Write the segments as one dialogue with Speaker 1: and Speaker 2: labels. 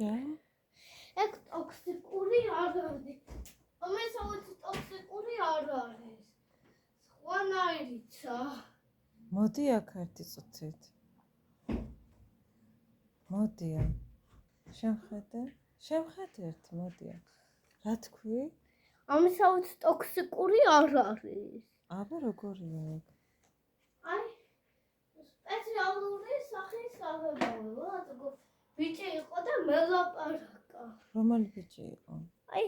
Speaker 1: რა?
Speaker 2: ეგ ტოქსიკური არ არის. ამასაუთ ტოქსიკური არ არის. სხვანაირიცა.
Speaker 1: მოდი აქ ერთი წუთით. მოდია. შევხედე ერთი, მოდია. რა თქვი?
Speaker 2: ამასაუთ ტოქსიკური არ არის.
Speaker 1: აბა როგორია ეგ?
Speaker 2: აი სპეციალური სახის აღებაა. ბიჭი იყო და მელაპარაკა.
Speaker 1: რომელი ბიჭი იყო?
Speaker 2: აი,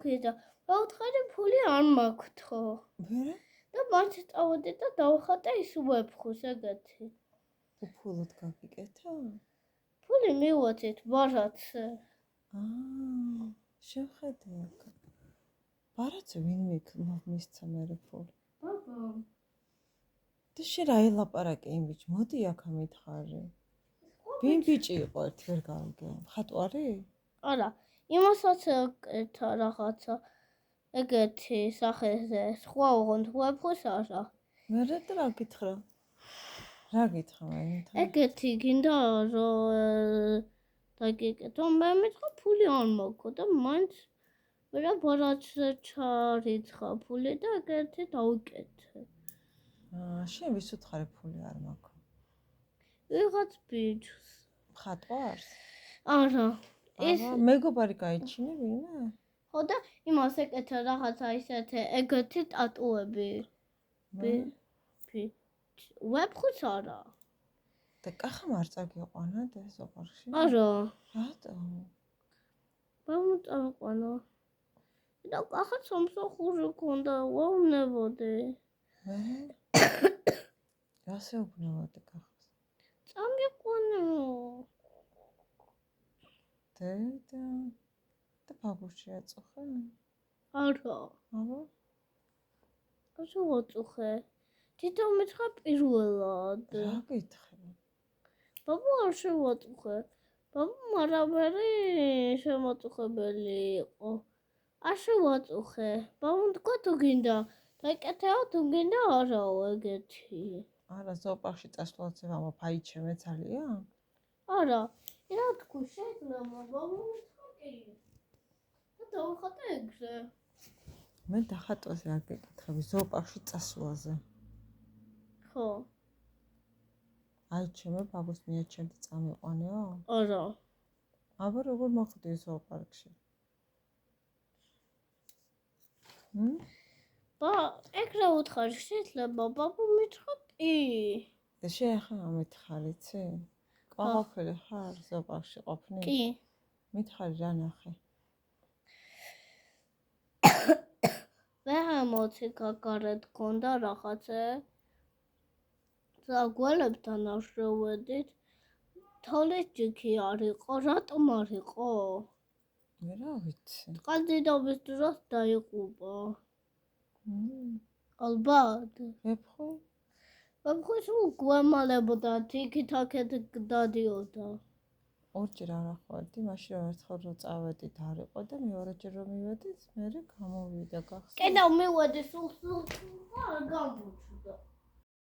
Speaker 2: გიდა, გაუთხარი ფული არ მაქვთო.
Speaker 1: ვერა?
Speaker 2: და მართ წავედი და დავხატე ის ვეფხუს ეგეთი.
Speaker 1: ფულოდ გაგიკეთა?
Speaker 2: ფული მივაწეთ ბარათზე.
Speaker 1: შევხედე აქ. ბარათზე ვინ მისცა მერე ფული?
Speaker 2: ბაბა.
Speaker 1: და შენ რა ელაპარაკე იმ ბიჭს? მოდი აქ ამითხარი. ვინ ბიჭი იყო ერთი ვერ გავიგე? მხატვარი?
Speaker 2: არა, იმასაც ეკეთა რაღაცა. ეგეთი სახეზე, სხვა ოღონდ ვეფხუს არა.
Speaker 1: მერე და რა გითხრა? რა გითხრა მაინც?
Speaker 2: ეგეთი გინდა რომ დაგიკეთო, მე მითხრა ფული არ მაქვს და მაინც ვერა ბარათზე ჩარიცხა ფული და ეგეთი დავიკეთე.
Speaker 1: შენ ვის უთხარი ფული არ მაქვს?
Speaker 2: ვიღაც ბიჭს.
Speaker 1: მხატვარს?
Speaker 2: არა.
Speaker 1: ეს მეგობარი გაიჩინე ვინმე?
Speaker 2: ხო და იმას ეკეთა რაღაცა ისეთი ეგეთი ტატუები. ვეფხუს არა.
Speaker 1: და კახა არ წაგიყვანა და ზოყარში?
Speaker 2: არა.
Speaker 1: რატო?
Speaker 2: მომწამყვანა. და კახა სამსახური ქონდა, ვავნებოდი.
Speaker 1: რასე უგნებოდი კახას?
Speaker 2: წამიყვანო.
Speaker 1: და ბაბუში აწუხე?
Speaker 2: არა.
Speaker 1: აბა?
Speaker 2: ასე ვაწუხე. თვითონ მითხრა პირველად.
Speaker 1: რა გითხრა?
Speaker 2: ბაბუ არ შევაწუხე. ბაბუ მარამერი შემაწუხებელი იყო. არ შევაწუხე. ბაბუ თქვა თუ გინდა დაიკეთეო თუ გინდა არაო ეგეთი.
Speaker 1: არა ზოოპარკში წასვლაზე მამა ფაიჩემე ძალიან?
Speaker 2: არა. რა თქვი შეიძლება ბაბუ მითხრა კი. და დავხატე ეგრე.
Speaker 1: მე დახატვაზე არ გეკითხები ზოოპარკში წასვლაზე.
Speaker 2: ხო.
Speaker 1: აიჩემე ბაბუს მიაჩენდი წამიყვანეო?
Speaker 2: არა.
Speaker 1: აბა როგორ მოხვდი ზოოპარკში?
Speaker 2: ეგრე უთხარი შეიძლება ბაბუ მითხრა კი.
Speaker 1: და შენ ახლა ამითხარი, იცი? ყოფილი ხარ ზოოპარკში ყოფნი?
Speaker 2: კი.
Speaker 1: მითხარი რა ნახე?
Speaker 2: ვეჰამოცი გაგარეთ გონდა რაღაცე. ზაგვალებთან არ შევედით. თოლის ჯიქი არ იყო, რატომ არ იყო?
Speaker 1: რა ვიცი.
Speaker 2: წყალდიდობის დროს დაიყובה. ალბათ.
Speaker 1: ვეფხუ?
Speaker 2: ვეფხუ სულ გვემალებოდა, თიქი-თაქეთ დადიოდა.
Speaker 1: ორჯერ არ ახვედი, მაშინ ერთხელ რო წავედით არ იყო და მეორეჯერ რომ მივედით, მერე გამოვიდა გახსოვს.
Speaker 2: კიდევ მივედი სულ არ გამოვჩნდა.